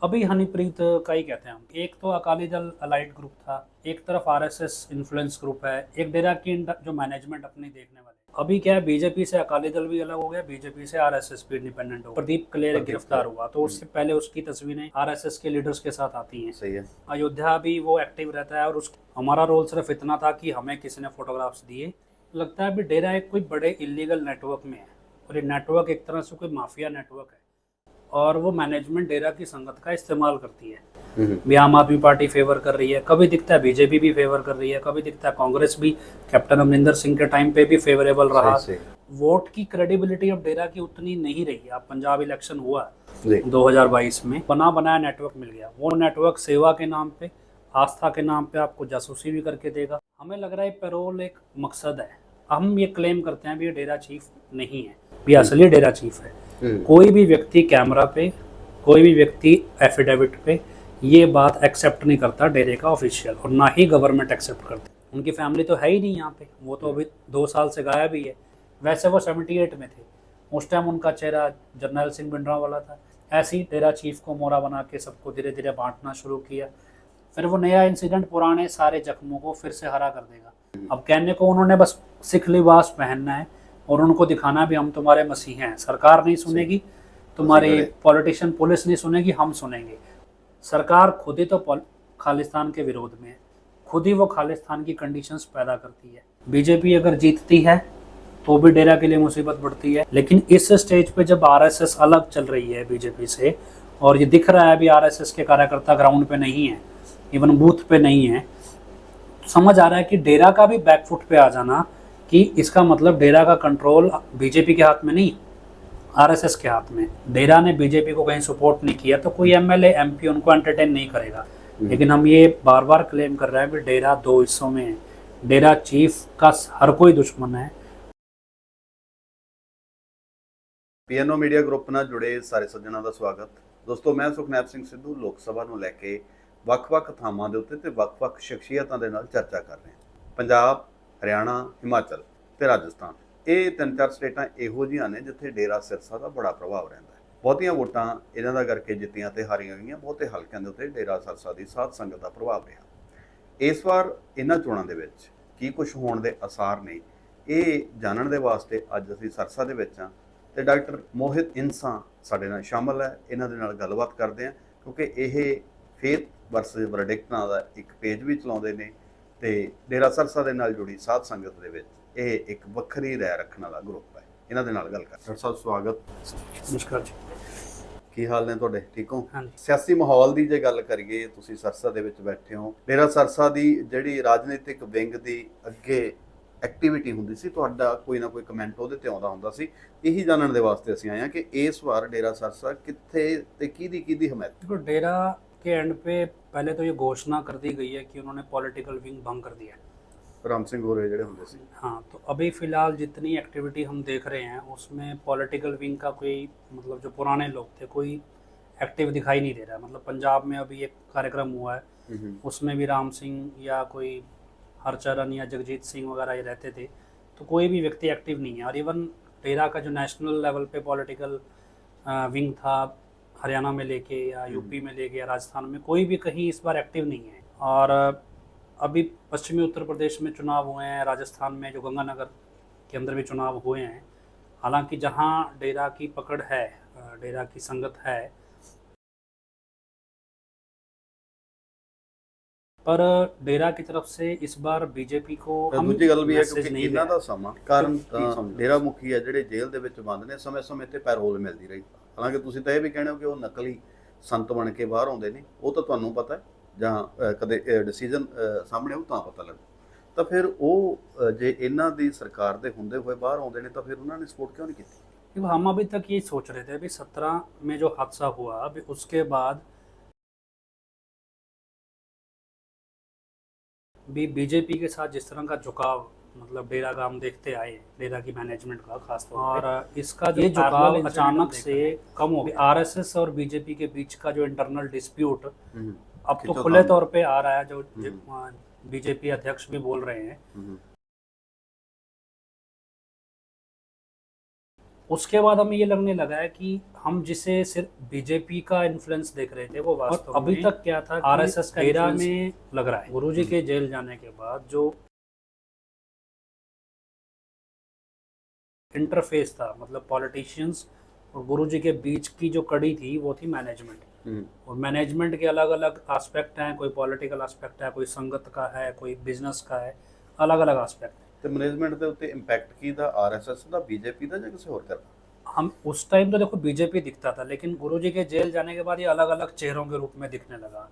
अभी हनीप्रीत का ही कहते हैं हम। एक तो अकाली दल अलाइड ग्रुप था, एक तरफ आरएसएस इन्फ्लुएंस ग्रुप है, एक डेरा की जो मैनेजमेंट अपनी देखने वाले। अभी क्या है, बीजेपी से अकाली दल भी अलग हो गया, बीजेपी से आरएसएस भी इंडिपेंडेंट हो। प्रदीप क्लेर गिरफ्तार हुआ तो उससे पहले उसकी तस्वीरें आरएसएस के लीडर्स के साथ आती हैं। सही है। अयोध्या भी वो एक्टिव रहता है और उस हमारा रोल सिर्फ इतना था कि हमें किसी ने फोटोग्राफ्स दिए। लगता है अभी डेरा एक कोई बड़े इलीगल नेटवर्क में है और ये नेटवर्क एक तरह से कोई माफिया नेटवर्क है और वो मैनेजमेंट डेरा की संगत का इस्तेमाल करती है। भी आम आदमी पार्टी फेवर कर रही है, कभी दिखता है बीजेपी भी फेवर कर रही है, कभी दिखता है कांग्रेस भी कैप्टन अमरिंदर सिंह के टाइम पे भी फेवरेबल रहा। वोट की क्रेडिबिलिटी अब डेरा की उतनी नहीं रही। अब पंजाब इलेक्शन हुआ 2022 में, बना बनाया नेटवर्क मिल गया। वो नेटवर्क सेवा के नाम पे, आस्था के नाम पे आपको जासूसी भी करके देगा। हमें लग रहा है पैरोल एक मकसद है। हम ये क्लेम करते हैं भी ये डेरा चीफ नहीं है, भी असली डेरा चीफ है। कोई भी व्यक्ति कैमरा पे, कोई भी व्यक्ति एफिडेविट पे ये बात एक्सेप्ट नहीं करता डेरे का ऑफिशियल, और ना ही गवर्नमेंट एक्सेप्ट करती। उनकी फैमिली तो है ही नहीं यहाँ पे, वो तो अभी 2 साल से गायब ही है। वैसे वो 78 में थे, उस टाइम उनका चेहरा जर्नैल सिंह भिंडरांवाला था। ऐसे ही डेरा चीफ को मोरा बना के सबको धीरे धीरे बांटना शुरू किया। फिर वो नया इंसिडेंट पुराने सारे जख्मों को फिर से हरा कर देगा। अब कहने को उन्होंने बस सिख लिबास पहनना है और उनको दिखाना भी हम तुम्हारे मसीह हैं। सरकार नहीं सुनेगी, तुम्हारी पॉलिटिशियन पुलिस नहीं सुनेगी, हम सुनेंगे। सरकार खुद ही तो खालिस्तान के विरोध में है, खुद ही वो खालिस्तान की कंडीशंस पैदा करती है। बीजेपी अगर जीतती है तो भी डेरा के लिए मुसीबत बढ़ती है। लेकिन इस स्टेज पे जब आरएसएस अलग चल रही है बीजेपी से, और ये दिख रहा है अभी आरएसएस के कार्यकर्ता ग्राउंड पे नहीं है, इवन बूथ पे नहीं है, समझ आ रहा है कि डेरा का भी बैकफुट पे आ जाना, कि इसका मतलब डेरा का कंट्रोल बीजेपी के हाथ में नहीं, आरएसएस के हाथ में। डेरा ने बीजेपी को कहीं सपोर्ट नहीं किया तो कोई एमएलए एमपी उनको एंटरटेन नहीं करेगा। लेकिन हम ये बार बार क्लेम कर रहे हैं कि डेरा 2 हिस्सों में है। डेरा चीफ का हर कोई दुश्मन है। ਪੀਐਨਓ ਮੀਡੀਆ ਗਰੁੱਪ ਨਾਲ ਜੁੜੇ ਸਾਰੇ ਸੱਜਣਾਂ ਦਾ ਸਵਾਗਤ। ਦੋਸਤੋ, ਮੈਂ ਸੁਖਨੈਬ ਸਿੰਘ ਸਿੱਧੂ ਲੋਕ ਸਭਾ ਨੂੰ ਲੈ ਕੇ ਵੱਖ-ਵੱਖ ਥਾਵਾਂ ਦੇ ਉੱਤੇ ਤੇ ਵੱਖ-ਵੱਖ ਸ਼ਖਸੀਅਤਾਂ ਦੇ ਨਾਲ ਚਰਚਾ ਕਰ ਰਹੇ ਹਾਂ। ਪੰਜਾਬ, ਹਰਿਆਣਾ, ਹਿਮਾਚਲ ਤੇ ਰਾਜਸਥਾਨ, ਇਹ 3-4 ਸਟੇਟਾਂ ਇਹੋ ਜਿਹੀਆਂ ਨੇ ਜਿੱਥੇ ਡੇਰਾ ਸਿਰਸਾ ਦਾ ਬੜਾ ਪ੍ਰਭਾਵ ਰਹਿੰਦਾ ਹੈ। ਬਹੁਤੀਆਂ ਵੋਟਾਂ ਇਹਨਾਂ ਦਾ ਕਰਕੇ ਜਿੱਤੀਆਂ ਤੇ ਹਾਰੀਆਂ ਗਈਆਂ। ਬਹੁਤੇ ਹਲਕਿਆਂ ਦੇ ਉੱਤੇ ਡੇਰਾ ਸਿਰਸਾ ਦੀ ਸਾਧ ਸੰਗਤ ਦਾ ਪ੍ਰਭਾਵ ਰਿਹਾ। ਇਸ ਵਾਰ ਇਹਨਾਂ ਚੋਣਾਂ ਦੇ ਵਿੱਚ ਕੀ ਕੁਝ ਹੋਣ ਦੇ ਆਸਾਰ ਨੇ, ਇਹ ਜਾਣਨ ਦੇ ਵਾਸਤੇ ਅੱਜ ਅਸੀਂ ਸਿਰਸਾ ਦੇ ਵਿੱਚ ਹਾਂ ਤੇ ਡਾਕਟਰ ਮੋਹਿਤ ਇੰਸਾ ਸਾਡੇ ਨਾਲ ਸ਼ਾਮਲ ਹੈ। ਇਹਨਾਂ ਦੇ ਨਾਲ ਗੱਲਬਾਤ ਕਰਦੇ ਹਾਂ ਕਿਉਂਕਿ ਇਹ ਫੇਥ ਵਰਸਸ ਵਰਡਿਕਟ ਨਾਂ ਦਾ ਇੱਕ ਪੇਜ ਵੀ ਚਲਾਉਂਦੇ ਨੇ ਤੇ ਡੇਰਾ ਸਿਰਸਾ ਦੇ ਨਾਲ ਜੁੜੀ ਸਾਧ ਸੰਗਤ ਦੇ ਵਿੱਚ ਇਹ ਇੱਕ ਵੱਖਰੀ ਰਾਏ ਰੱਖਣ ਵਾਲਾ ਗਰੁੱਪ ਹੈ। ਇਹਨਾਂ ਦੇ ਨਾਲ ਗੱਲ ਕਰ। ਡਾਕਟਰ ਸਾਹਿਬ ਸਵਾਗਤ। ਨਮਸਕਾਰ ਜੀ। ਕੀ ਹਾਲ ਨੇ ਤੁਹਾਡੇ? ਠੀਕ ਹੋ? ਹਾਂਜੀ। ਸਿਆਸੀ ਮਾਹੌਲ ਦੀ ਜੇ ਗੱਲ ਕਰੀਏ, ਤੁਸੀਂ ਸਿਰਸਾ ਦੇ ਵਿੱਚ ਬੈਠੇ ਹੋ। ਡੇਰਾ ਸਿਰਸਾ ਦੀ ਜਿਹੜੀ ਰਾਜਨੀਤਿਕ ਵਿੰਗ ਦੀ ਅੱਗੇ ਐਕਟੀਵਿਟੀ ਹੁੰਦੀ ਸੀ, ਤੁਹਾਡਾ ਕੋਈ ਨਾ ਕੋਈ ਕਮੈਂਟ ਉਹਦੇ ਤੇ ਆਉਂਦਾ ਹੁੰਦਾ ਸੀ। ਇਹੀ ਜਾਣਨ ਦੇ ਵਾਸਤੇ ਅਸੀਂ ਆਏ ਹਾਂ कि इस बार डेरा सिरसा कित्थे ते किहदी हमायत? देखो, डेरा के एंड पे पहले तो ये घोषणा कर दी गई है कि उन्होंने पॉलिटिकल विंग भंग कर दिया है। राम सिंह गोरे ਜਿਹੜੇ ਹੁੰਦੇ ਸੀ। हाँ, तो अभी फिलहाल जितनी एक्टिविटी हम देख रहे हैं उसमें पॉलिटिकल विंग का कोई, मतलब जो पुराने लोग थे, कोई एक्टिव दिखाई नहीं दे रहा है। मतलब पंजाब में अभी एक कार्यक्रम हुआ है, उसमें भी राम सिंह या कोई हरचरण या जगजीत सिंह वगैरह ये रहते थे, तो कोई भी व्यक्ति एक्टिव नहीं है। और इवन डेरा का जो नेशनल लेवल पे पॉलिटिकल विंग था, हरियाणा में लेके या यूपी में लेके या राजस्थान में, कोई भी कहीं इस बार एक्टिव नहीं है। और अभी पश्चिमी उत्तर प्रदेश में चुनाव हुए हैं, राजस्थान में जो गंगानगर के अंदर भी चुनाव हुए हैं। हालांकि जहां डेरा की पकड़ है, डेरा की संगत है, पर डेरा की तरफ से इस बार बीजेपी को ਦੂਜੀ ਗੱਲ ਵੀ ਹੈ ਕਿਉਂਕਿ ਇਹਨਾਂ ਦਾ ਸਮਾਂ ਕਾਰਨ ਤਾਂ ਡੇਰਾ ਮੁਖੀ ਹੈ ਜਿਹੜੇ ਜੇਲ੍ਹ ਦੇ ਵਿੱਚ ਬੰਦ ਨੇ, ਸਮੇਂ-ਸਮੇਂ ਤੇ ਪੈਰੋਲ ਮਿਲਦੀ ਰਹੀ। ਹਾਲਾਂਕਿ ਤੁਸੀਂ ਤਾਂ ਇਹ ਵੀ ਕਹਿੰਦੇ ਹੋ ਕਿ ਉਹ ਨਕਲੀ ਸੰਤ ਬਣ ਕੇ ਬਾਹਰ ਆਉਂਦੇ ਨੇ, ਉਹ ਤਾਂ ਤੁਹਾਨੂੰ ਪਤਾ ਹੈ ਜਾਂ ਕਦੇ ਡਿਸੀਜਨ ਸਾਹਮਣੇ ਉਹ ਤਾਂ ਪਤਾ ਲੱਗੂ। ਤਾਂ ਫਿਰ ਉਹ ਜੇ ਇਹਨਾਂ ਦੀ ਸਰਕਾਰ ਦੇ ਹੁੰਦੇ ਹੋਏ ਬਾਹਰ ਆਉਂਦੇ ਨੇ ਤਾਂ ਫਿਰ ਉਹਨਾਂ ने सपोर्ट क्यों नहीं की? हम अभी तक ये सोच रहे थे, अभी 17 में जो हादसा हुआ, अभी उसके बाद भी बीजेपी के साथ जिस तरह का झुकाव, मतलब डेरा का हम देखते आए, डेरा की मैनेजमेंट का खासतौर पर, और इसका जो झुकाव अचानक से कम हो गया। आरएसएस और बीजेपी के बीच का जो इंटरनल डिस्प्यूट अब तो खुले तौर पे आ रहा है, जो बीजेपी अध्यक्ष भी बोल रहे हैं उसके बाद हमें ये लगने लगा है कि हम जिसे सिर्फ बीजेपी का इन्फ्लुएंस देख रहे थे वो वास्तव में अभी तक क्या था आरएसएस का डेरा में लग रहा है। गुरुजी के जेल जाने के बाद जो इंटरफेस था, मतलब पॉलिटिशियंस और गुरुजी के बीच की जो कड़ी थी वो थी मैनेजमेंट। और मैनेजमेंट के अलग अलग एस्पेक्ट हैं, कोई पॉलिटिकल एस्पेक्ट है, कोई संगत का है, कोई बिजनेस का है, अलग अलग एस्पेक्ट है। ਤੇ ਮੈਨੇਜਮੈਂਟ ਦੇ ਉੱਤੇ ਇੰਪੈਕਟ ਕਿਹਦਾ, ਆਰਐਸਐਸ ਦਾ, ਬੀਜੇਪੀ ਦਾ ਜਾਂ ਕਿਸੇ ਹੋਰ ਦਾ? हम उस टाइम तो देखो बीजेपी दिखता था, लेकिन गुरुजी के जेल जाने के बाद ये अलग अलग चेहरों के रूप में दिखने लगा।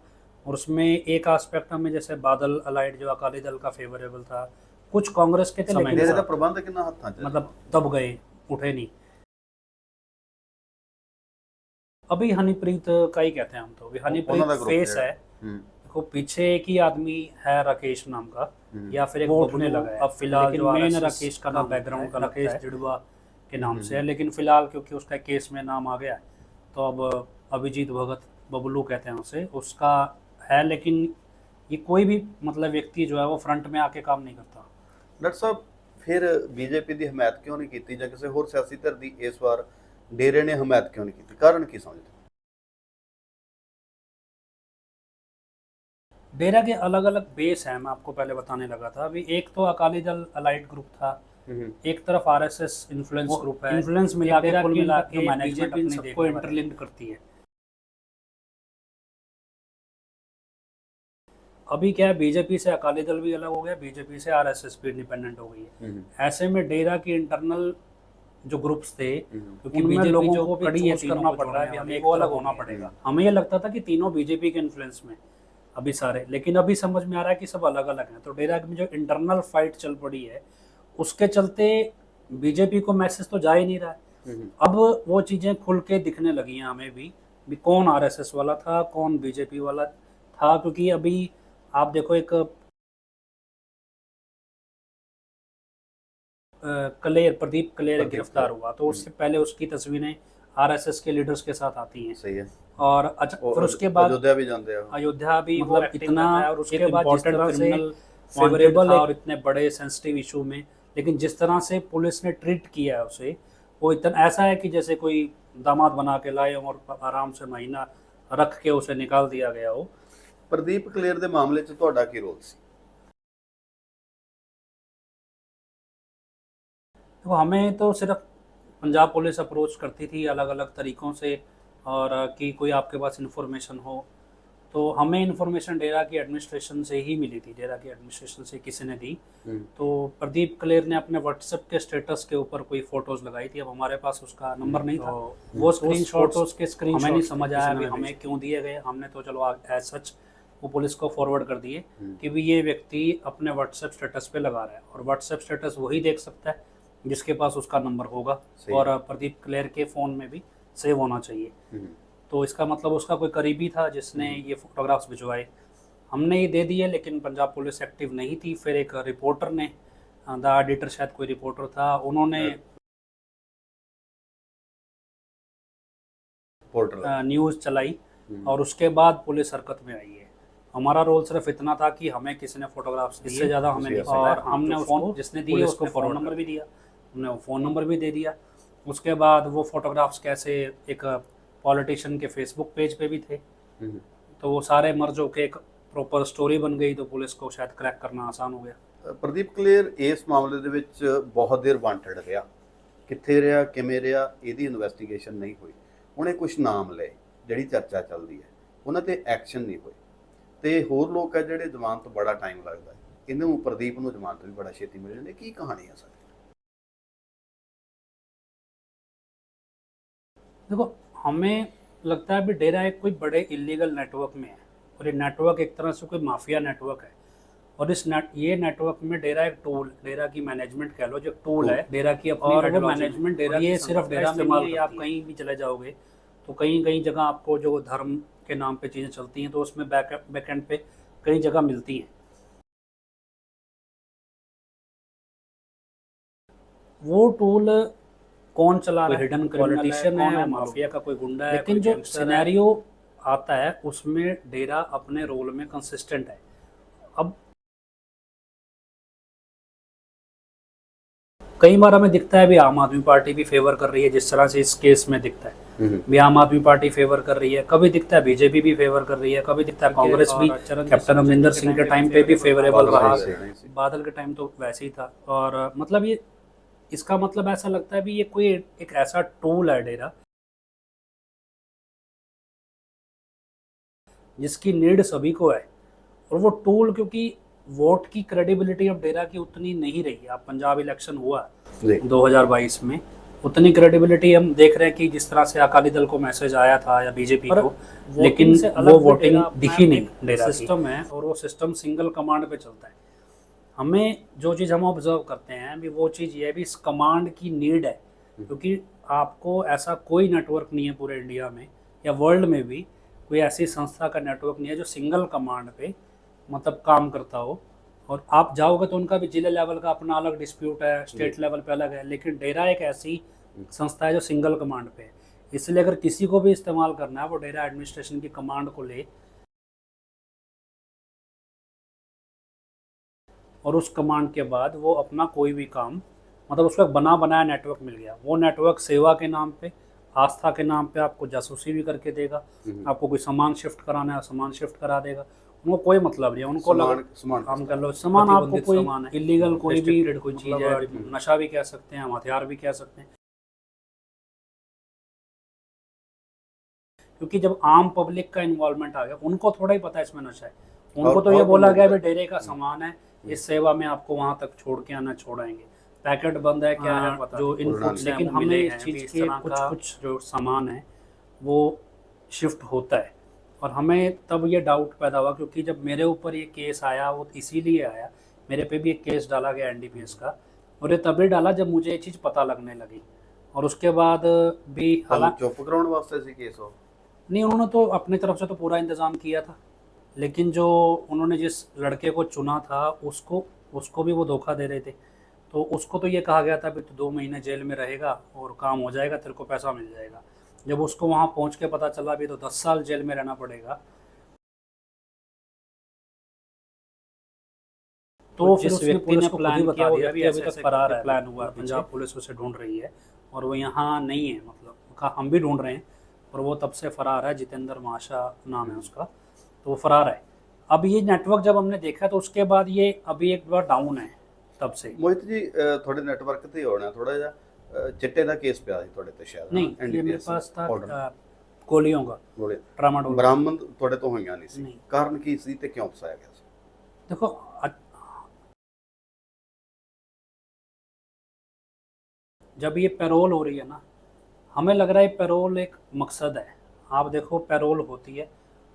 और उसमें एक एस्पेक्ट हमें जैसे बादल अलाइड जो अकाली दल का फेवरेबल था, कुछ कांग्रेस के थे, लेकिन ਡੇਰੇ ਦਾ ਪ੍ਰਬੰਧ ਕਿੰਨਾ ਹੱਥਾਂ 'ਚ ਹੈ? मतलब दब गए, उठे नहीं। अभी हनीप्रीत का ही कहते हैं हम तो, अभी ਉਹਨਾਂ ਦਾ हनीप्रीत group फेस है। है। ਹੂੰ देखो पीछे एक ही आदमी है राकेश नाम का, हम्म। या फिर एक वो उठने उठने लगा है। अब फिलहाल लेकिन जो मेन RSS राकेश का नाम बैकग्राउंड का राकेश राकेश जुड़वा के नाम से है, लेकिन फिलहाल क्योंकि उसका केस में नाम आ गया तो अब अभिजीत भगत, बबलू कहते हैं उसे, उसका है। लेकिन ये कोई भी मतलब व्यक्ति जो है वो फ्रंट में आके काम नहीं करता। ਡਾਕਟਰ ਸਾਹਿਬ, ਫਿਰ ਬੀਜੇਪੀ ਦੀ ਹਮਾਇਤ ਕਿਉਂ ਨਹੀਂ ਕੀਤੀ ਜਾਂ ਕਿਸੇ ਹੋਰ ਸਿਆਸੀ ਧਿਰ ਦੀ ਇਸ ਵਾਰ ਡੇਰੇ ਨੇ ਹਮਾਇਤ ਕਿਉਂ ਨਹੀਂ ਕੀਤੀ? ਕਾਰਨ ਕੀ ਸਮਝਦੇ? डेरा के अलग अलग बेस हैं, मैं आपको पहले बताने लगा था। अभी एक तो अकाली दल अलाइड ग्रुप था, एक तरफ आरएसएस इन्फ्लुएंस ग्रुप है, इन्फ्लुएंस मिला के कुल मिला के मैनेजमेंट इन सबको इंटरलिंक्ड करती है। अभी क्या है, बीजेपी से अकाली दल भी अलग हो गया, बीजेपी से आरएसएस भी इंडिपेंडेंट हो गई है। ऐसे में डेरा की इंटरनल जो ग्रुप्स थे, क्योंकि उनमें लोगों को कड़ी चूज करना पड़ रहा है, हमें वो अलग होना पड़ेगा। हमें ये लगता था कि तीनों बीजेपी के इन्फ्लुएंस में अभी सारे, लेकिन अभी समझ में आ रहा है कि सब अलग अलग हैं। तो डेरा में जो इंटरनल फाइट चल पड़ी है उसके चलते बीजेपी को मैसेज तो जा ही नहीं रहा है। अब वो चीज़ें खुल के दिखने लगी हैं हमें भी कौन आरएसएस वाला था, कौन बीजेपी वाला था। क्योंकि अभी आप देखो, एक प्रदीप कलेर गिरफ्तार हुआ, तो उससे पहले उसकी तस्वीरें आरएसएस के लीडर्स के साथ आती हैं। सही है। और अच्छा, फिर उसके बाद अयोध्या भी जाते हैं। अयोध्या भी मतलब वो इतना है, और उसके बाद जिस important तरह से criminal फेवरेबल wanted और इतने बड़े सेंसिटिव इशू में, लेकिन जिस तरह से पुलिस ने ट्रीट किया है उसे, वो इतना ऐसा है कि जैसे कोई दामाद बना के लाए और आराम से महीना रख के उसे निकाल दिया गया हो। ਪ੍ਰਦੀਪ ਕਲੇਰ ਦੇ ਮਾਮਲੇ 'ਚ ਤੁਹਾਡਾ ਕੀ ਰੋਲ ਸੀ? देखो, हमें तो सिर्फ पंजाब पुलिस अप्रोच करती थी अलग अलग तरीक़ों से, और कि कोई आपके पास इन्फॉर्मेशन हो, तो हमें इन्फॉर्मेशन डेरा की एडमिनिस्ट्रेशन से ही मिली थी। डेरा की एडमिनिस्ट्रेशन से किसी ने दी। तो प्रदीप कलेर ने अपने व्हाट्सएप के स्टेटस के ऊपर कोई फ़ोटोज़ लगाई थी। अब हमारे पास उसका नंबर नहीं था, वो स्क्रीनशॉट्स के स्क्रीन हमें नहीं समझ आया अभी हमें क्यों दिए गए। हमने तो चलो एज सच वो पुलिस को फॉरवर्ड कर दिए कि भी ये व्यक्ति अपने व्हाट्सएप स्टेटस पे लगा रहा है, और व्हाट्सएप स्टेटस वही देख सकता है जिसके पास उसका नंबर होगा, और प्रदीप कलेर के फ़ोन में भी सेव होना चाहिए। तो इसका मतलब उसका कोई करीबी था जिसने ये फोटोग्राफ्स भिजवाए। हमने ये दे दिए, लेकिन पंजाब पुलिस एक्टिव नहीं थी। फिर एक रिपोर्टर ने, द एडिटर शायद कोई रिपोर्टर था, उन्होंने न्यूज़ चलाई, और उसके बाद पुलिस हरकत में आई है। हमारा रोल सिर्फ इतना था कि हमें किसी ने फोटोग्राफ्स दिए, इससे ज़्यादा हमें नहीं पता। और हमने उसको, जिसने दिए उसको फ़ोन नंबर भी दिया, हमने वो फ़ोन नंबर भी दे दिया। उसके बाद वो फोटोग्राफ्स कैसे एक पॉलिटिशियन के फेसबुक पेज पे भी थे, तो वो सारे मर्ज होके एक प्रॉपर स्टोरी बन गई, तो पुलिस को शायद क्रैक करना आसान हो गया। ਪ੍ਰਦੀਪ ਕਲੇਰ ਇਸ ਮਾਮਲੇ ਦੇ ਵਿੱਚ ਬਹੁਤ ਦੇਰ ਵਾਂਟਡ ਰਿਹਾ, ਕਿੱਥੇ ਰਿਹਾ, ਕਿਵੇਂ ਰਿਹਾ, ਇਹਦੀ ਇਨਵੈਸਟੀਗੇਸ਼ਨ ਨਹੀਂ ਹੋਈ। ਉਹਨੇ ਕੁਝ ਨਾਮ ਲਏ, ਜਿਹੜੀ ਚਰਚਾ ਚੱਲਦੀ ਹੈ, ਉਹਨਾਂ ਤੇ ਐਕਸ਼ਨ ਨਹੀਂ ਹੋਈ, ਤੇ ਹੋਰ ਲੋਕ ਹੈ ਜਿਹੜੇ ਜ਼ਮਾਨਤ ਤੋਂ ਬੜਾ ਟਾਈਮ ਲੱਗਦਾ ਹੈ। ਇਹਨੂੰ ਪ੍ਰਦੀਪ ਨੂੰ ਜ਼ਮਾਨਤ ਵੀ ਬੜਾ ਛੇਤੀ ਮਿਲ ਜਾਂਦੀ। ਕੀ ਕਹਾਣੀ ਹੈ ਸਾਡੀ? देखो, हमें लगता है अभी डेरा एक कोई बड़े इलीगल नेटवर्क में है, और ये नेटवर्क एक तरह से कोई माफिया नेटवर्क है। और ये नेटवर्क में डेरा एक टूल, डेरा की मैनेजमेंट कह लो, जो टूल है डेरा की अपनी, और वो मैनेजमेंट डेरा, ये सिर्फ डेरा में नहीं है। आप कहीं भी चले जाओगे तो कहीं कहीं जगह आपको जो धर्म के नाम पे चीज़ें चलती हैं, तो उसमें बैकएंड पे कई जगह मिलती हैं। वो टूल कौन चला रहा है, हिडन पॉलिटिशियन है, माफिया का कोई गुंडा है, लेकिन जो सिनेरियो आता है उसमें डेरा अपने रोल में कंसिस्टेंट है। अब कई बार हमें दिखता है भी आम आदमी पार्टी भी फेवर कर रही है, जिस तरह से इस केस में दिखता है भी आम आदमी पार्टी फेवर कर रही है, कभी दिखता है बीजेपी भी फेवर कर रही है, कभी दिखता है कांग्रेस भी कैप्टन अमरिंदर सिंह के टाइम पे भी फेवरेबल रहा, बादल के टाइम तो वैसे ही था। और मतलब ये इसका मतलब ऐसा लगता है भी ये कोई एक ऐसा टूल है डेरा जिसकी नीड सभी को है, और वो टूल क्योंकि वोट की क्रेडिबिलिटी अब डेरा की उतनी नहीं रही है। अब पंजाब इलेक्शन हुआ 2022 में, उतनी क्रेडिबिलिटी हम देख रहे हैं कि जिस तरह से अकाली दल को मैसेज आया था या बीजेपी को, लेकिन वो वोटिंग दिखी नहीं। डेरा सिस्टम है और वो सिस्टम सिंगल कमांड पे चलता है। हमें जो चीज़ हम ऑब्जर्व करते हैं भी वो चीज़ ये है भी इस कमांड की नीड है, क्योंकि आपको ऐसा कोई नेटवर्क नहीं है पूरे इंडिया में या वर्ल्ड में भी कोई ऐसी संस्था का नेटवर्क नहीं है जो सिंगल कमांड पे मतलब काम करता हो। और आप जाओगे तो उनका भी जिले लेवल का अपना अलग डिस्प्यूट है, स्टेट लेवल पे अलग है, लेकिन डेरा एक ऐसी संस्था है जो सिंगल कमांड पे है। इसलिए अगर किसी को भी इस्तेमाल करना है वो डेरा एडमिनिस्ट्रेशन की कमांड को ले और उस कमांड के बाद वो अपना कोई भी काम मतलब उसको एक बना बनाया नेटवर्क मिल गया। वो नेटवर्क सेवा के नाम पे, आस्था के नाम पे आपको जासूसी भी करके देगा, आपको कोई सामान शिफ्ट कराना है सामान शिफ्ट करा देगा, उनको कोई मतलब नहीं है। उनको हम कर लो सामान, आपको कोई इलीगल कोई भी कोई चीज़ है, नशा भी कह सकते हैं हम, हथियार भी कह सकते हैं, क्योंकि जब आम पब्लिक का इन्वॉल्वमेंट आ गया उनको थोड़ा ही पता है इसमें नशा है। उनको तो ये बोला गया है डेरे का सामान है, इस सेवा में आपको वहां तक छोड़ के आना, छोड़ाएंगे, पैकेट बंद है क्या है पता जो इनपुट, लेकिन हमें इस चीज़ के कुछ जो सामान है वो शिफ्ट होता है। और हमें तब ये डाउट पैदा हुआ क्योंकि जब मेरे ऊपर ये केस आया वो इसीलिए आया, मेरे पे भी एक केस डाला गया एनडीपीएस का, और ये तभी डाला जब मुझे ये चीज़ पता लगने लगी। और उसके बाद भी हालांकि चुप कराने वास्ते से केस हो नहीं, उन्होंने तो अपनी तरफ से तो पूरा इंतज़ाम किया था, लेकिन जो उन्होंने जिस लड़के को चुना था उसको भी वो धोखा दे रहे थे। तो उसको तो ये कहा गया था कि तो 2 महीने जेल में रहेगा और काम हो जाएगा, तेरे को पैसा मिल जाएगा। जब उसको वहाँ पहुँच के पता चला भी तो 10 साल जेल में रहना पड़ेगा। तो फिर उस व्यक्ति ने प्लान किया, वो व्यक्ति अभी तक फरार है, प्लान हुआ, पंजाब पुलिस उसे ढूंढ रही है और वो यहाँ नहीं है, मतलब हम भी ढूंढ रहे हैं और वो तब से फरार है। जितेंद्र माशा नाम है उसका, तो वो फरार है। अब ये नेटवर्क जब हमने देखा तो उसके बाद ये अभी एक बार डाउन है तब से। मोहित जी थोड़े नेटवर्क ते होना थोड़ा जा चिट्टे दा केस पिया सी थोड़े ते शायद नहीं, ये मेरे पास था गोलियों का, ट्रामाडोल बरामद थोड़े तो होईयां नहीं सी, कारण की सी ते क्यों फसाया गया सी? देखो जब ये पैरोल हो रही है ना, हमें लग रहा है पैरोल एक मकसद है। आप देखो पैरोल होती है,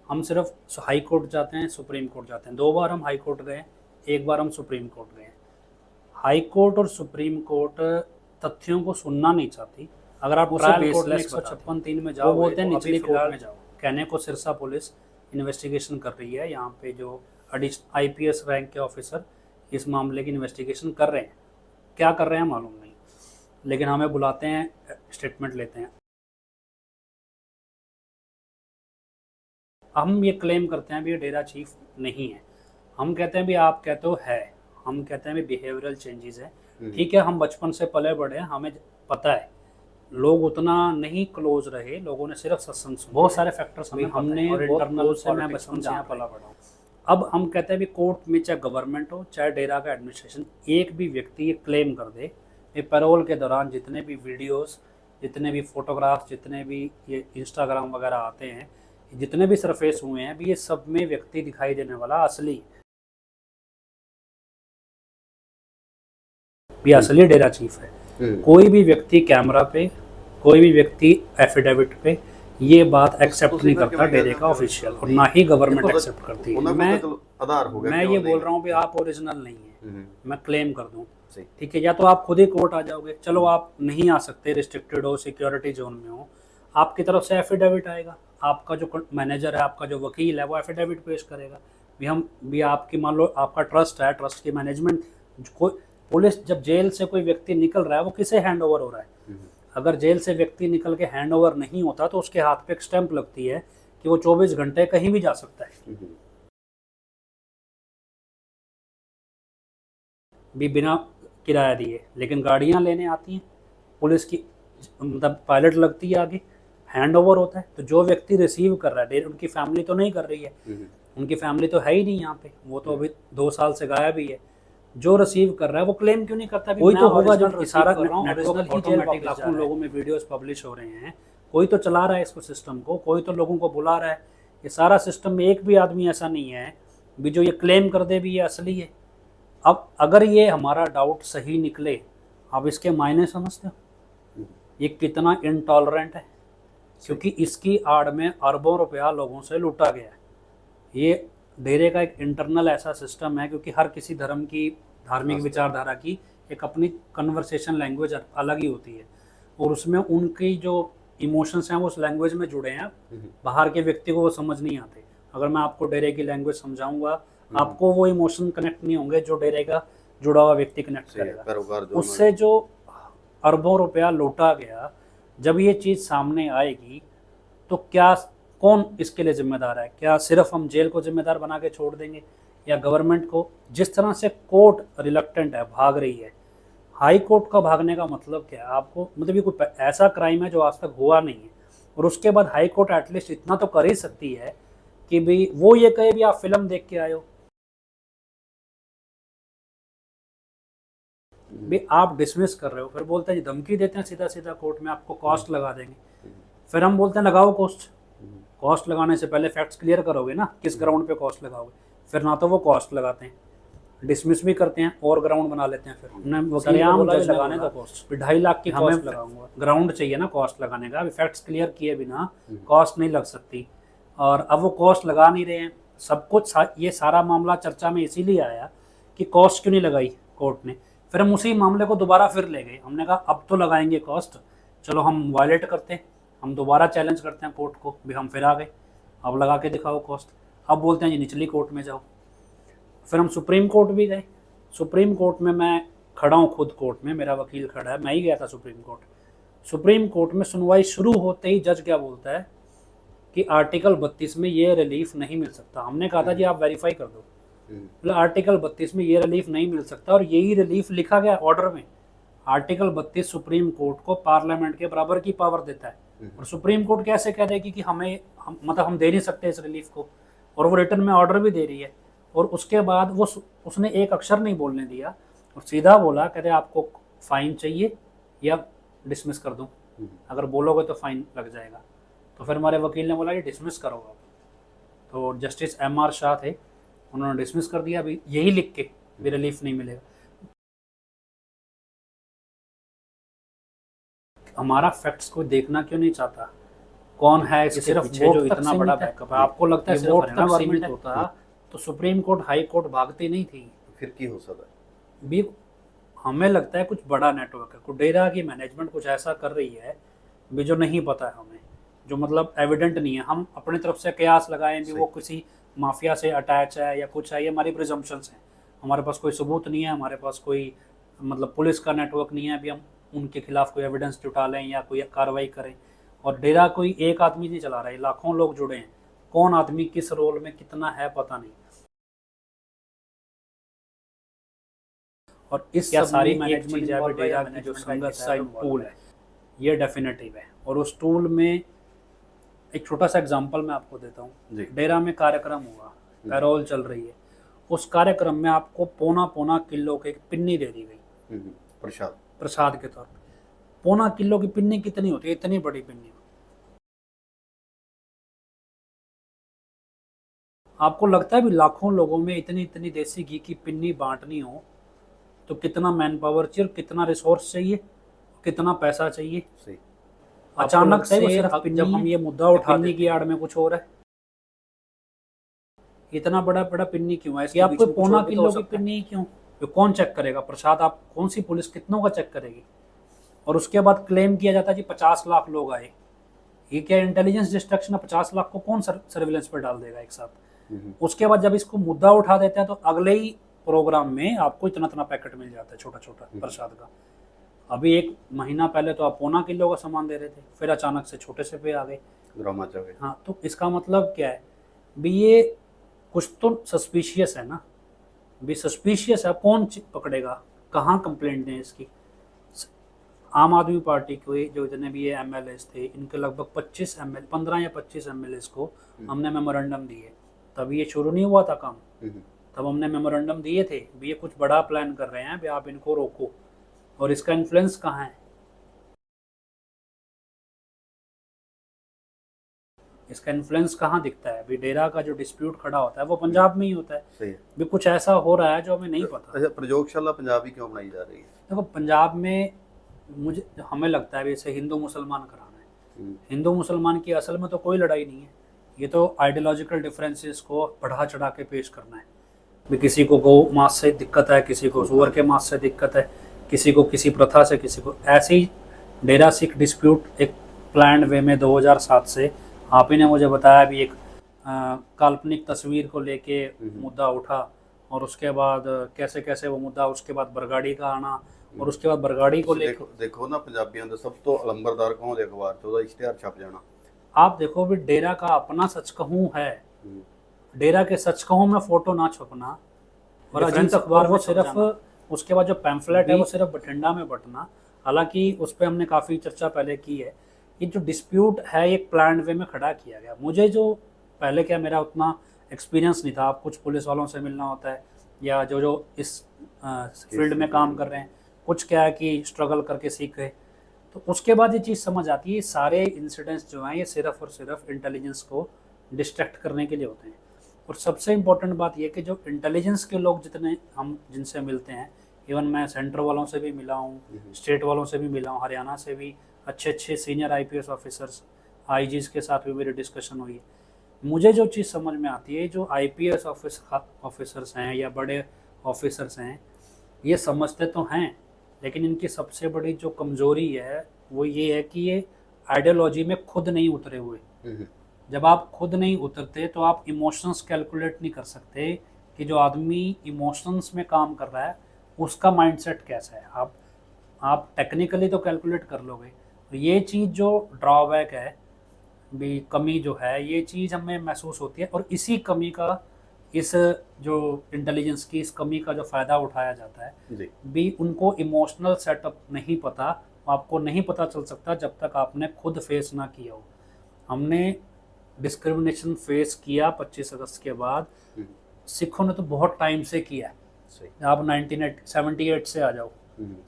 हम सिर्फ हाई कोर्ट जाते हैं, सुप्रीम कोर्ट जाते हैं, 2 बार हम हाई कोर्ट गए, 1 बार हम सुप्रीम कोर्ट गए। हाई कोर्ट और सुप्रीम कोर्ट तथ्यों को सुनना नहीं चाहती। अगर आप ट्रायल कोर्ट में 156(3) में जाओ, वो बोलते हैं निचली कोर्ट में जाओ। कहने को सिरसा पुलिस इन्वेस्टिगेशन कर रही है, यहाँ पे जो IPS रैंक के ऑफिसर इस मामले की इन्वेस्टिगेशन कर रहे हैं, क्या कर रहे हैं मालूम नहीं, लेकिन हमें बुलाते हैं, स्टेटमेंट लेते हैं। हम ये क्लेम करते हैं भी ये डेरा चीफ नहीं है, हम कहते हैं भी आप कहते हो है, हम कहते हैं भी बिहेवियरल चेंजेस है। ठीक है, हम बचपन से पले बड़े हैं, हमें पता है, लोग उतना नहीं क्लोज रहे, लोगों ने सिर्फ सत्संग सुना, बहुत सारे फैक्टर्स हमने इंटरनल से, मैं बचपन से यहाँ पला बड़ा हूँ। अब हम कहते हैं भी कोर्ट में चाहे गवर्नमेंट हो चाहे डेरा का एडमिनिस्ट्रेशन, एक भी व्यक्ति ये क्लेम कर दे कि पैरोल के दौरान जितने भी वीडियोस, जितने भी फोटोग्राफ्स, जितने भी ये इंस्टाग्राम वगैरह आते हैं, जितने भी सरफेस हुए हैं, भी ये सब में व्यक्ति दिखाई देने वाला असली भी असली डेरा चीफ है। कोई भी व्यक्ति कैमरा पे, कोई भी व्यक्ति एफिडेविट पे ये बात एक्सेप्ट नहीं करता डेरे का ऑफिशियल, और ना ही गवर्नमेंट एक्सेप्ट करती है। मैं ये बोल रहा हूँ भी आप ओरिजिनल नहीं है, मैं क्लेम कर दूँ, ठीक है, या तो आप खुद ही कोर्ट आ जाओगे, चलो आप नहीं आ सकते, रिस्ट्रिक्टेड हो, सिक्योरिटी जोन में हो, आपकी तरफ से एफिडेविट आएगा, आपका जो मैनेजर है, आपका जो वकील है, वो एफिडेविट पेश करेगा भी हम भी आपकी, मान लो आपका ट्रस्ट है, ट्रस्ट की मैनेजमेंट, कोई पुलिस जब जेल से कोई व्यक्ति निकल रहा है वो किसे हैंड ओवर हो रहा है? अगर जेल से व्यक्ति निकल के हैंड ओवर नहीं होता तो उसके हाथ पे एक स्टैंप लगती है कि वो 24 घंटे कहीं भी जा सकता है, भी बिना किराया दिए, लेकिन गाड़ियाँ लेने आती हैं, पुलिस की मतलब पायलट लगती है आगे, हैंड ओवर होता है। तो जो व्यक्ति रिसीव कर रहा है, उनकी फैमिली तो नहीं कर रही है, उनकी फैमिली तो है ही नहीं यहाँ पे, वो तो अभी 2 साल से गायब ही है। जो रिसीव कर रहा है वो क्लेम क्यों नहीं करता? कोई तो होगा जो सारा नेटवर्क ऑटोमेटिक लाखों लोगों में वीडियोस पब्लिश हो रहे हैं, कोई तो चला रहा है इसको सिस्टम को, कोई तो लोगों को बुला रहा है। ये सारा सिस्टम में एक भी आदमी ऐसा नहीं है भी जो ये क्लेम कर दे भी ये असली है। अब अगर ये हमारा डाउट सही निकले, आप इसके मायने समझते हो ये कितना इनटॉलरेंट है, क्योंकि इसकी आड़ में अरबों रुपया लोगों से लूटा गया है। ये डेरे का एक इंटरनल ऐसा सिस्टम है, क्योंकि हर किसी धर्म की धार्मिक विचारधारा की एक अपनी कन्वर्सेशन लैंग्वेज अलग ही होती है, और उसमें उनकी जो इमोशंस हैं वो उस लैंग्वेज में जुड़े हैं, बाहर के व्यक्ति को वो समझ नहीं आते। अगर मैं आपको डेरे की लैंग्वेज समझाऊंगा, आपको वो इमोशन कनेक्ट नहीं होंगे जो डेरे का जुड़ा हुआ व्यक्ति कनेक्ट करेगा। उससे जो अरबों रुपया लूटा गया, जब ये चीज़ सामने आएगी तो क्या कौन इसके लिए जिम्मेदार है? क्या सिर्फ हम जेल को जिम्मेदार बना के छोड़ देंगे, या गवर्नमेंट को? जिस तरह से कोर्ट रिलक्टेंट है, भाग रही है, हाई कोर्ट का भागने का मतलब क्या है आपको? मतलब ये कोई ऐसा क्राइम है जो आज तक हुआ नहीं है, और उसके बाद हाई कोर्ट एटलीस्ट इतना तो कर ही सकती है कि भाई वो ये कहे भी आप फिल्म देख के आए हो, भी आप डिसमिस कर रहे हो, फिर बोलते हैं धमकी देते हैं सीधा सीधा कोर्ट में, आपको कॉस्ट लगा देंगे। फिर हम बोलते हैं लगाओ कॉस्ट। कॉस्ट लगाने से पहले फैक्ट्स क्लियर करोगे ना, किस ग्राउंड पे कॉस्ट लगाओगे। फिर ना तो वो कॉस्ट लगाते हैं, डिसमिस भी करते हैं और ग्राउंड बना लेते हैं। फिर लगाने का कॉस्ट 2.5 लाख की कॉस्ट लगाऊंगा, ग्राउंड चाहिए ना कॉस्ट लगाने का। अभी फैक्ट्स क्लियर किए बिना कॉस्ट नहीं लग सकती, और अब वो कॉस्ट लगा नहीं रहे हैं। सब कुछ ये सारा मामला चर्चा में इसीलिए आया कि कॉस्ट क्यों नहीं लगाई कोर्ट ने। फिर हम उसी मामले को दोबारा फिर ले गए, हमने कहा अब तो लगाएंगे कॉस्ट, चलो हम वायलेट करते हैं, हम दोबारा चैलेंज करते हैं कोर्ट को, भी हम फिर आ गए, अब लगा के दिखाओ कॉस्ट। अब बोलते हैं जी निचली कोर्ट में जाओ। फिर हम सुप्रीम कोर्ट भी गए। सुप्रीम कोर्ट में मैं खड़ा हूँ, खुद कोर्ट में मेरा वकील खड़ा है, मैं ही गया था सुप्रीम कोर्ट। सुप्रीम कोर्ट में सुनवाई शुरू होते ही जज क्या बोलता है कि आर्टिकल 32 में ये रिलीफ नहीं मिल सकता। हमने कहा था जी आप वेरीफाई कर दो, मतलब आर्टिकल 32 में ये रिलीफ नहीं मिल सकता, और यही रिलीफ लिखा गया ऑर्डर में। आर्टिकल 32 सुप्रीम कोर्ट को पार्लियामेंट के बराबर की पावर देता है, और सुप्रीम कोर्ट कैसे कह देगी कि हम दे नहीं सकते इस रिलीफ को, और वो रिटर्न में ऑर्डर भी दे रही है। और उसके बाद वो उसने एक अक्षर नहीं बोलने दिया, और सीधा बोला, कहते आपको फाइन चाहिए या डिसमिस कर दूं, अगर बोलोगे तो फाइन लग जाएगा। तो फिर हमारे वकील ने बोला कि डिसमिस करो आप। तो जस्टिस MR शाह थे, उन्होंने डिसमिस कर दिया, अभी यही लिख के भी रिलीफ नहीं मिलेगा। हमारा फैक्ट्स को देखना क्यों नहीं चाहता? कौन है इसके पीछे जो इतना बड़ा बैकअप है? आपको लगता है सिर्फ हरियाणा सीमित होता तो सुप्रीम कोर्ट हाई कोर्ट भागती नहीं थी? फिर की हो सकता भी हमें लगता है कुछ बड़ा नेटवर्क है, कुडेरा की मैनेजमेंट कुछ ऐसा कर रही है भी जो नहीं पता है हमें, जो मतलब एविडेंट नहीं है। हम अपनी तरफ से कयास लगाएं भी वो किसी माफिया से अटैच है या कुछ है, ये हमारी प्रिजम्पशंस हैं। हमारे पास कोई सबूत नहीं है, हमारे पास कोई मतलब पुलिस का नेटवर्क नहीं है अभी हम उनके खिलाफ कोई एविडेंस जुटा लें या कोई कार्रवाई करें। और डेरा कोई एक आदमी नहीं चला रहा है, लाखों लोग जुड़े हैं, कौन आदमी किस रोल में कितना है पता नहीं। और इस सारी मैनेजमेंट डेरा की जो संगत है, टूल है, ये डेफिनेटिव है। और उस टूल में एक छोटा सा एग्जांपल मैं आपको देता हूँ। डेरा में कार्यक्रम हुआ, पैरोल चल रही है, उस कार्यक्रम में आपको पौना किलो की पिन्नी दे दी गई प्रसाद के तौर पे। पौना किलो की पिन्नी कितनी होती है? इतनी बड़ी पिन्नी। आपको लगता है भी लाखों लोगों में इतनी इतनी देसी घी की पिन्नी बांटनी हो तो कितना मैन पावर चाहिए, कितना रिसोर्स चाहिए, कितना पैसा चाहिए? सही। अचानक से जब हम ये मुद्दा उठा पिन्नी की आड़ में कुछ हो रहा है, इतना बड़ा पिन्नी क्यों है? इसकी आपको पौना किलो की पिन्नी क्यों? तो कौन चेक करेगा प्रसाद? आप कौन सी पुलिस कितनों का चेक करेगी? और उसके बाद क्लेम किया जाता है जी 50 लाख लोग आए। ये क्या इंटेलिजेंस डिस्ट्रक्शन है? 50 लाख को कौन सर्विलेंस पर डाल देगा एक साथ? उसके बाद जब इसको मुद्दा उठा देते हैं तो अगले ही प्रोग्राम में आपको इतना पैकेट मिल जाता है छोटा छोटा प्रसाद का। अभी 1 महीना पहले तो आप पौना किलो का सामान दे रहे थे, फिर अचानक से छोटे से पे आ गए। हाँ, तो इसका मतलब क्या है भी? ये कुछ तो सस्पिशियस है ना भी, सस्पिशियस है। कौन पकड़ेगा? कहाँ कंप्लेंट दें इसकी। आम आदमी पार्टी के जो जितने भी ये एमएलएस थे, इनके लगभग 25 एमएल 15 या 25 एमएलएस को हमने मेमोरेंडम दिए। तब ये शुरू नहीं हुआ था काम, तब हमने मेमोरेंडम दिए थे भी ये कुछ बड़ा प्लान कर रहे हैं, भी आप इनको रोको। और इसका इन्फ्लुएंस कहाँ है, इसका इन्फ्लुएंस कहाँ दिखता है? भी डेरा का जो डिस्प्यूट खड़ा होता है वो पंजाब में ही होता है। सही है। भी कुछ ऐसा हो रहा है जो हमें नहीं पता। अच्छा, प्रयोगशाला पंजाब ही क्यों बनाई जा रही है? देखो पंजाब में मुझे हमें लगता है जैसे हिंदू मुसलमान कराना है। हिंदू मुसलमान की असल में तो कोई लड़ाई नहीं है, ये तो आइडियोलॉजिकल डिफरेंसेस को बढ़ा चढ़ा के पेश करना है। भी किसी को गौ मांस से दिक्कत है, किसी को सुअर के मांस से दिक्कत है, किसी को किसी प्रथा से, किसी को ऐसे ही डेरा सिख डिस्प्यूट एक प्लान वे में 2007 से आप ही ने मुझे बताया भी एक काल्पनिक तस्वीर को लेके मुद्दा उठा, और उसके बाद कैसे कैसे वो मुद्दा, उसके बाद बरगाड़ी का आना, और उसके बाद बरगाड़ी को लेके देखो ना पंजाबियों का सब तो अलंबरदार कहों दे अखबार तो ਉਹਦਾ इश्तिहार छप जाना। आप देखो भी डेरा का अपना सच कहूँ है, डेरा के सच कहूँ में फोटो ना छपना, और अजीत अखबार वो सिर्फ उसके बाद जो पैम्फलेट है वो सिर्फ बठिंडा में बटना। हालांकि उस पर हमने काफ़ी चर्चा पहले की है। ये जो डिस्प्यूट है एक प्लान वे में खड़ा किया गया। मुझे जो पहले क्या मेरा उतना एक्सपीरियंस नहीं था, आप कुछ पुलिस वालों से मिलना होता है या जो जो इस फील्ड में काम कर रहे हैं, कुछ क्या है कि स्ट्रगल करके सीख गए, तो उसके बाद ये चीज़ समझ आती है सारे इंसिडेंट्स जो हैं ये सिर्फ और सिर्फ इंटेलिजेंस को डिस्ट्रैक्ट करने के लिए होते हैं। और सबसे इम्पोर्टेंट बात यह कि जो इंटेलिजेंस के लोग जितने हम जिनसे मिलते हैं, इवन मैं सेंटर वालों से भी मिला हूँ, स्टेट वालों से भी मिला हूँ, हरियाणा से भी अच्छे अच्छे सीनियर आईपीएस ऑफिसर्स, आईजीज के साथ भी मेरी डिस्कशन हुई है। मुझे जो चीज़ समझ में आती है, जो आईपीएस ऑफिसर्स हैं या बड़े ऑफिसर्स हैं, ये समझते तो हैं, लेकिन इनकी सबसे बड़ी जो कमज़ोरी है वो ये है कि ये आइडियोलॉजी में खुद नहीं उतरे हुए। जब आप खुद नहीं उतरते तो आप इमोशंस कैलकुलेट नहीं कर सकते कि जो आदमी इमोशंस में काम कर रहा है उसका माइंडसेट कैसा है। आप टेक्निकली तो कैलकुलेट कर लोगे, तो ये चीज़ जो ड्रॉबैक है भी, कमी जो है, ये चीज़ हमें महसूस होती है। और इसी कमी का, इस जो इंटेलिजेंस की इस कमी का जो फ़ायदा उठाया जाता है भी, उनको इमोशनल सेटअप नहीं पता, आपको नहीं पता चल सकता जब तक आपने खुद फेस ना किया हो। हमने डिस्क्रिमिनेशन फेस किया 25 अगस्त के बाद, सिखों ने तो बहुत टाइम से किया है। आप 1978 से आ जाओ,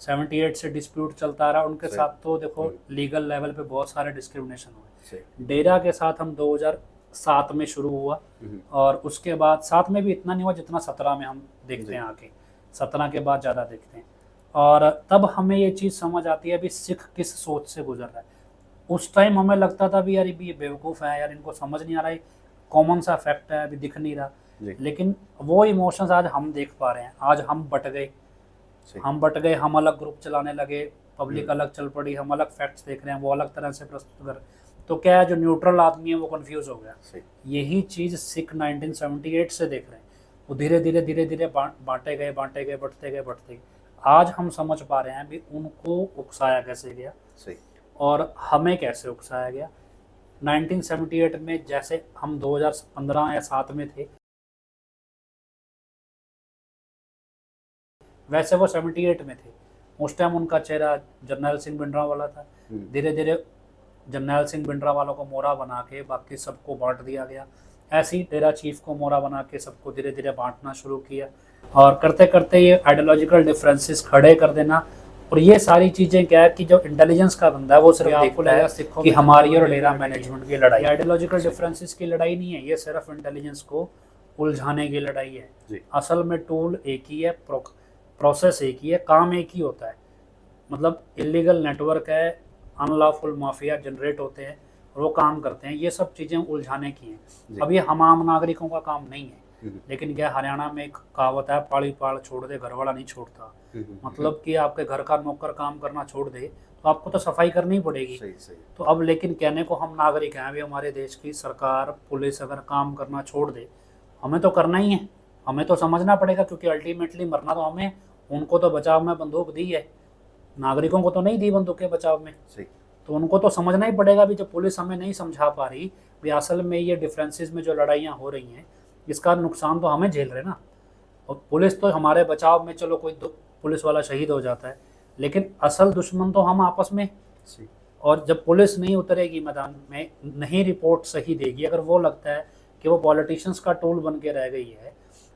78 से डिस्प्यूट चलता रहा, उनके साथ तो देखो लीगल लेवल पे बहुत सारे डिस्क्रिमिनेशन हुए। डेरा के साथ हम 2007 में शुरू हुआ, और उसके बाद 7 में भी इतना नहीं हुआ जितना 17 में हम देखते हैं आके, 17 के बाद ज़्यादा देखते हैं। और तब हमें ये चीज़ समझ आती है भी सिख किस सोच से गुजर रहा है। उस टाइम हमें लगता था भी यार ये बेवकूफ़ है, यार इनको समझ नहीं आ रहा है, कॉमन सा फैक्ट है, अभी दिख नहीं रहा। लेकिन वो इमोशंस आज हम देख पा रहे हैं। आज हम बट गए, हम अलग ग्रुप चलाने लगे, पब्लिक अलग चल पड़ी, हम अलग फैक्ट्स देख रहे हैं, वो अलग तरह से प्रस्तुत कर, तो क्या है जो न्यूट्रल आदमी है वो कंफ्यूज हो गया। यही चीज़ सिख 1978 से देख रहे हैं, वो धीरे धीरे बांटे गए, बढ़ते गए। आज हम समझ पा रहे हैं भी उनको उकसाया कैसे गया और हमें कैसे उकसाया गया। 1978 में जैसे हम 2015 या 7 में थे, वैसे वो 78 में थे। उस टाइम उनका चेहरा जर्नैल सिंह भिंडरांवाला था। धीरे धीरे जर्नैल सिंह भिंडरांवाला को मोरा बना के बाकी सबको बांट दिया गया। ऐसे ही डेरा चीफ को मोरा बना के सबको धीरे धीरे बांटना शुरू किया, और करते करते ये आइडियोलॉजिकल डिफरेंसेस खड़े कर देना। और ये सारी चीज़ें क्या है कि जो इंटेलिजेंस का बंदा है वो सिर्फ आपको लगेगा सिखों कि हमारी और डेरा मैनेजमेंट की लड़ाई, आइडियोलॉजिकल डिफरेंसेस की लड़ाई नहीं है, ये सिर्फ इंटेलिजेंस को उलझाने की लड़ाई है। असल में टूल एक ही है, प्रोसेस एक ही है, काम एक ही होता है। मतलब इलीगल नेटवर्क है, अनलॉफुल माफिया जनरेट होते हैं और वो काम करते हैं, ये सब चीज़ें उलझाने की हैं। अब ये हम आम नागरिकों का काम नहीं है। लेकिन क्या हरियाणा में एक कहावत है, पाड़ी पाड़ छोड़ दे घर वाला नहीं छोड़ता। मतलब कि आपके घर का नौकर काम करना छोड़ दे तो आपको तो सफाई करनी पड़ेगी। तो अब लेकिन कहने को हम नागरिक हैं, अभी हमारे देश की सरकार पुलिस अगर काम करना छोड़ दे, हमें तो करना ही है, हमें तो समझना पड़ेगा, क्योंकि अल्टीमेटली मरना तो हमें। उनको तो बचाव में बंदूक दी है, नागरिकों को तो नहीं दी बंदूकें बचाव में। तो उनको तो समझना ही पड़ेगा भी जो पुलिस हमें नहीं समझा पा रही भी असल में ये डिफरेंसेस में जो लड़ाइयाँ हो रही हैं इसका नुकसान तो हमें झेल रहे ना। और पुलिस तो हमारे बचाव में चलो कोई पुलिस वाला शहीद हो जाता है, लेकिन असल दुश्मन तो हम आपस में। सही। और जब पुलिस नहीं उतरेगी मैदान में, नहीं रिपोर्ट सही देगी, अगर वो लगता है कि वो पॉलिटिशियंस का टूल बन के रह गई है,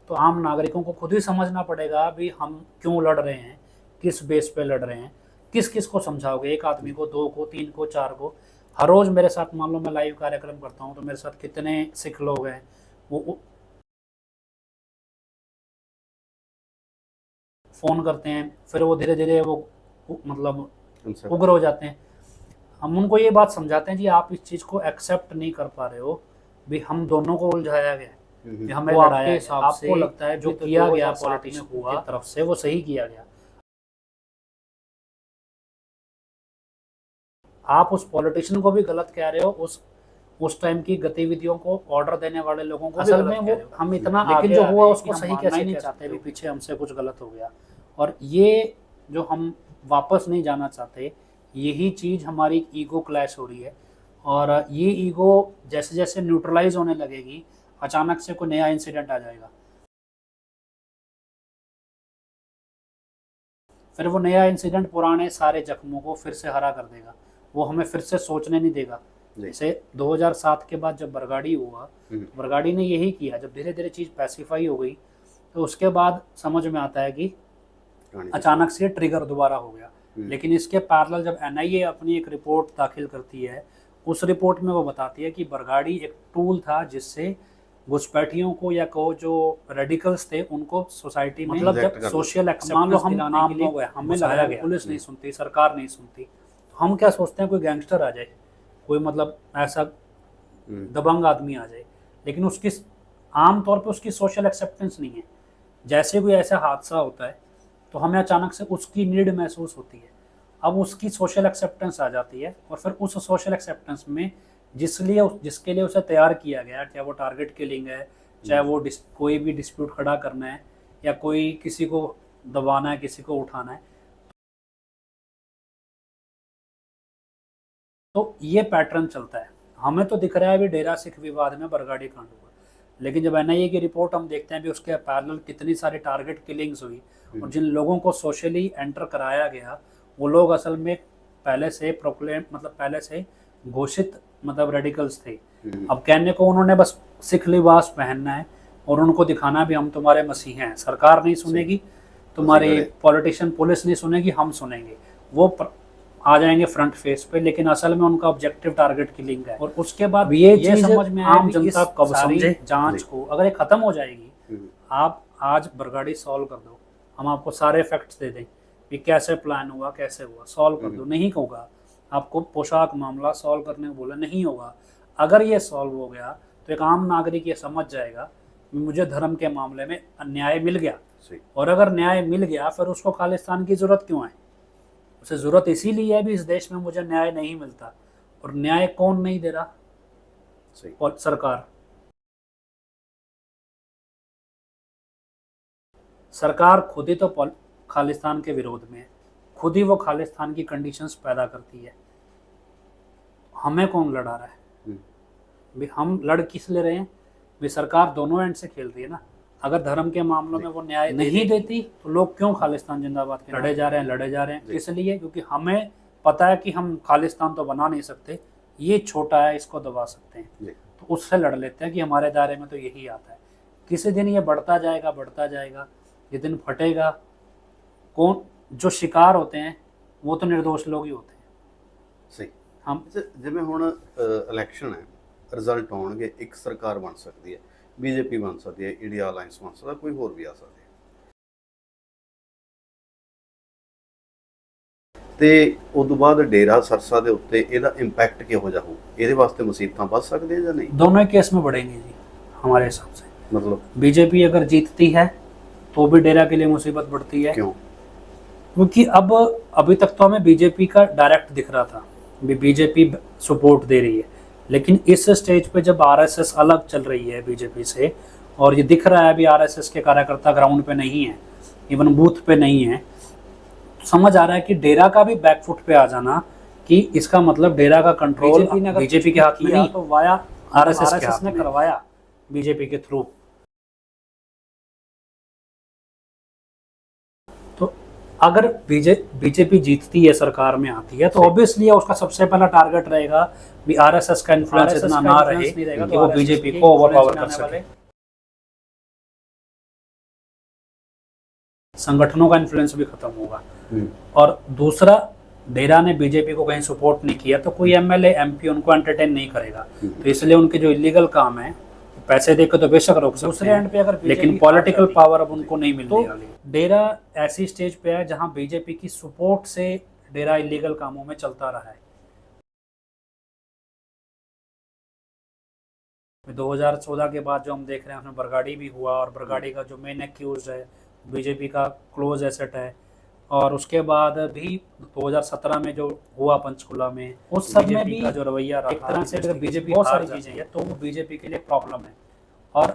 तो आम नागरिकों को खुद ही समझना पड़ेगा भी हम क्यों लड़ रहे हैं, किस बेस पे लड़ रहे हैं। किस किस को समझाओगे, एक आदमी को, दो को, तीन को, चार को। हर रोज मेरे साथ, मान लो मैं लाइव कार्यक्रम करता हूँ तो मेरे साथ कितने सिख लोग हैं, वो फोन करते हैं, फिर वो धीरे धीरे वो मतलब उग्र हो जाते हैं। हम उनको ये बात समझाते हैं जी आप इस चीज को एक्सेप्ट नहीं कर पा रहे हो, भी हम दोनों को उलझाया गया है, हमें लड़ाया गया। आपको लगता है जो किया गया पॉलिटिशियन की तरफ से वो सही किया गया, आप उस पॉलिटिशियन को भी गलत कह रहे हो, उस टाइम की गतिविधियों को ऑर्डर देने वाले लोगों को असल में वो हम इतना, लेकिन जो हुआ उसको सही कैसे नहीं चाहते, भी पीछे हमसे कुछ गलत हो गया। और ये जो हम वापस नहीं जाना चाहते, यही चीज़ हमारी ईगो क्लैश हो रही है। और ये ईगो जैसे जैसे न्यूट्रलाइज होने लगेगी, अचानक से कोई नया इंसिडेंट आ जाएगा, फिर वो नया इंसिडेंट पुराने सारे जख्मों को फिर से हरा कर देगा, वो हमें फिर से सोचने नहीं देगा। जैसे 2007 के बाद जब बरगाड़ी हुआ, बरगाड़ी ने यही किया। जब धीरे धीरे चीज़ पैसिफाई हो गई तो उसके बाद समझ में आता है कि अचानक से ट्रिगर दोबारा हो गया। लेकिन इसके पैरेलल जब एनआईए अपनी एक रिपोर्ट दाखिल करती है, उस रिपोर्ट में वो बताती है कि बरगाड़ी एक टूल था जिससे घुसपैठियों को या को जो रेडिकल्स थे उनको सोसाइटी में, मतलब जब सोशल एक्सेप्टेंस दिलाने के लिए हमें लगाया गया। पुलिस नहीं सुनती, सरकार नहीं सुनती, तो हम क्या सोचते हैं कोई गैंगस्टर आ जाए, कोई मतलब ऐसा दबंग आदमी आ जाए, लेकिन उसकी आम तौर पे उसकी सोशल एक्सेप्टेंस नहीं है। जैसे कोई ऐसा हादसा होता है तो हमें अचानक से उसकी नीड महसूस होती है, अब उसकी सोशल एक्सेप्टेंस आ जाती है, और फिर उस सोशल एक्सेप्टेंस में जिसके लिए उसे तैयार किया गया, चाहे वो टारगेट किलिंग है, चाहे वो कोई भी डिस्प्यूट खड़ा करना है, या कोई किसी को दबाना है, किसी को उठाना है, तो ये पैटर्न चलता है। हमें तो दिख रहा है अभी डेरा सिख विवाद में बरगाड़ी कांड हुआ, लेकिन जब एनआईए की रिपोर्ट हम देखते हैं भी उसके पैरेलल कितनी सारी टारगेट किलिंग्स हुई, और जिन लोगों को सोशली एंटर कराया गया वो लोग असल में पहले से प्रोक्लेम, मतलब पहले से घोषित मतलब रेडिकल्स थे। अब कहने को उन्होंने बस सिख लिबास पहनना है और उनको दिखाना भी हम तुम्हारे मसीह हैं, सरकार नहीं सुनेगी, तुम्हारे पॉलिटिशियन पुलिस नहीं सुनेगी, हम सुनेंगे। वो आ जाएंगे फ्रंट फेस पे, लेकिन असल में उनका ऑब्जेक्टिव टारगेट किलिंग है। और उसके बाद ये समझ में आम जनता कब समझे जांच को, अगर ये खत्म हो जाएगी, आप आज बरगाड़ी सॉल्व कर दो, हम आपको सारे फैक्ट्स दे दें कि कैसे प्लान हुआ, कैसे हुआ, सॉल्व कर दो, नहीं होगा। आपको पोशाक मामला सॉल्व करने को बोला, नहीं होगा। अगर ये सॉल्व हो गया तो एक आम नागरिक ये समझ जाएगा मुझे धर्म के मामले में अन्याय मिल गया, और अगर न्याय मिल गया फिर उसको खालिस्तान की जरूरत क्यों है? उसे जरूरत इसीलिए है भी इस देश में मुझे न्याय नहीं मिलता, और न्याय कौन नहीं दे रहा? और सरकार खुद ही तो खालिस्तान के विरोध में है, खुद ही वो खालिस्तान की कंडीशंस पैदा करती है। हमें कौन लड़ा रहा है? भी हम लड़ किस ले रहे हैं? भी सरकार दोनों एंड से खेल रही है ना। अगर धर्म के मामलों में वो न्याय नहीं देती तो लोग क्यों खालिस्तान जिंदाबाद के लड़े जा रहे हैं? इसलिए क्योंकि हमें पता है कि हम खालिस्तान तो बना नहीं सकते, ये छोटा है, इसको दबा सकते हैं, तो उससे लड़ लेते हैं कि हमारे दायरे में तो यही आता है। किसी दिन ये बढ़ता जाएगा, ये दिन फटेगा। कौन जो शिकार होते हैं वो तो निर्दोष लोग ही होते हैं। सही। हम जिवें हुण इलैक्शन है, रिजल्ट आउणगे, एक सरकार बन सकती है, बीजेपी बन सकती है, इंडिया अलायंस बन सकता, कोई होर भी आ सकता है, ਤੇ ਉਦੋਂ ਬਾਅਦ डेरा सरसा ਦੇ ਉੱਤੇ ਇਹਦਾ ਇੰਪੈਕਟ ਕਿਹੋ ਜਿਹਾ ਹੋਊ? ਇਹਦੇ ਵਾਸਤੇ ਮੁਸੀਬਤਾਂ ਵੱਧ ਸਕਦੀਆਂ ਜਾਂ नहीं? दोनों ही केस में बढ़ेंगे जी हमारे हिसाब से। मतलब बीजेपी अगर जीतती है तो भी डेरा के लिए मुसीबत बढ़ती है। क्यों? क्योंकि अब अभी तक तो हमें बीजेपी का डायरेक्ट दिख रहा था, बीजेपी सपोर्ट दे रही है, लेकिन इस स्टेज पे जब आरएसएस अलग चल रही है बीजेपी से, और ये दिख रहा है अभी आरएसएस के कार्यकर्ता ग्राउंड पे नहीं है, इवन बूथ पे नहीं है, समझ आ रहा है कि डेरा का भी बैकफुट पे आ जाना, कि इसका मतलब डेरा का कंट्रोल बीजेपी के हाथ में नहीं, तो वाया आरएसएस ने करवाया बीजेपी के थ्रू। तो अगर बीजेपी जीतती है, सरकार में आती है, तो ऑब्वियसली उसका सबसे पहला टारगेट रहेगा भी आरएसएस का इन्फ्लुएंस इतना ना रहे कि वो बीजेपी को ओवरपावर कर सके। संगठनों का इन्फ्लुएंस भी खत्म होगा। और दूसरा, डेरा ने बीजेपी को कहीं सपोर्ट नहीं किया तो कोई एमएलए एमपी उनको एंटरटेन नहीं करेगा, तो इसलिए उनके जो इलीगल काम है पैसे देकर तो बेशक रोक सकते हैं, पे अगर लेकिन पॉलिटिकल पावर अब उनको नहीं मिलने वाली। डेरा ऐसी स्टेज पे है जहां बीजेपी की सपोर्ट से डेरा इलीगल कामों में चलता रहा है। 2014 के बाद जो हम देख रहे हैं उसमें बरगाड़ी भी हुआ, और बरगाड़ी का जो मेन एक्यूज है बीजेपी का क्लोज एसेट है, और उसके बाद भी 2017 में जो हुआ पंचकुला में, उस सब में भी जो रवैया रहा, एक तरह से अगर बीजेपी बहुत सारी चीजें हैं तो वो बीजेपी के लिए प्रॉब्लम है। और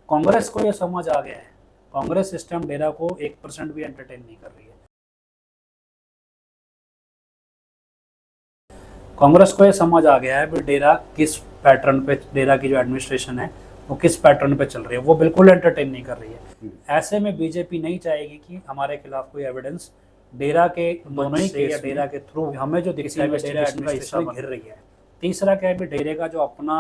कांग्रेस को ये समझ आ गया है, कांग्रेस सिस्टम डेरा को 1% भी एंटरटेन नहीं कर रही है। कांग्रेस को ये समझ आ गया है भी डेरा किस पैटर्न पे, डेरा की जो एडमिनिस्ट्रेशन है वो किस पैटर्न पे चल रही है, वो बिल्कुल एंटरटेन नहीं कर रही है। ऐसे में बीजेपी नहीं चाहेगी कि हमारे खिलाफ कोई एविडेंस डेरा के दोनों ही केस या डेरा के थ्रू हमें जो दिखता है डेरा का हिस्सा घिर रही है। तीसरा क्या है भी डेरे का जो अपना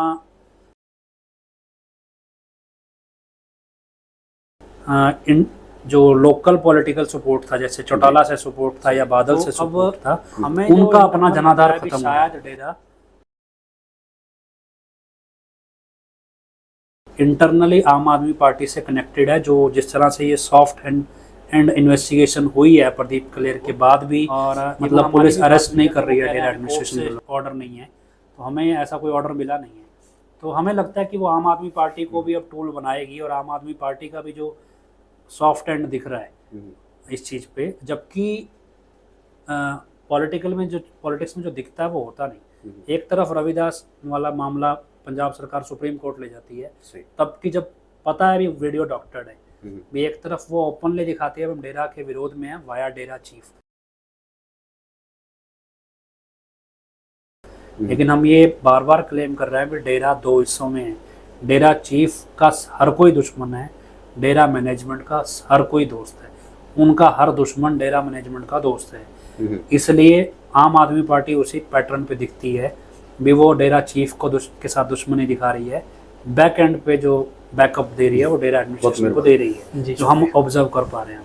जो लोकल पॉलिटिकल सपोर्ट था, जैसे चौटाला से सपोर्ट था या बादल से सपोर्ट था, हमें उनका अपना जनाधार खत्म शायद डेरा इंटरनली आम आदमी पार्टी से कनेक्टेड है। जो जिस तरह से ये सॉफ्ट एंड इन्वेस्टिगेशन हुई है प्रदीप कलेर के बाद भी, और मतलब पुलिस अरेस्ट नहीं कर रही है डेरा एडमिनिस्ट्रेशन, ऑर्डर नहीं है, तो हमें ऐसा कोई ऑर्डर मिला नहीं है, तो हमें लगता है कि वो आम आदमी पार्टी को भी अब टूल बनाएगी, और आम आदमी पार्टी का भी जो सॉफ्ट एंड दिख रहा है इस चीज़ पे, जबकि पॉलिटिक्स में जो दिखता है वो होता नहीं। एक तरफ रविदास वाला मामला पंजाब सरकार सुप्रीम कोर्ट ले जाती है, तब की जब पता है भी वीडियो डॉक्टर्ड है, भी एक तरफ वो ओपनली दिखाती है हम डेरा के विरोध में है वाया डेरा चीफ, लेकिन हम ये बार बार क्लेम कर रहे हैं भी डेरा दो हिस्सों में है। डेरा चीफ का हर कोई दुश्मन है, डेरा मैनेजमेंट का हर कोई दोस्त है, उनका हर दुश्मन डेरा मैनेजमेंट का दोस्त है। इसलिए आम आदमी पार्टी उसी पैटर्न पे दिखती है भी वो डेरा चीफ को के साथ दुश्मनी दिखा रही है, बैक एंड पे जो बैकअप दे रही है वो डेरा एडमिनिस्ट्रेशन को दे रही है, जो हम ऑब्जर्व कर पा रहे हैं।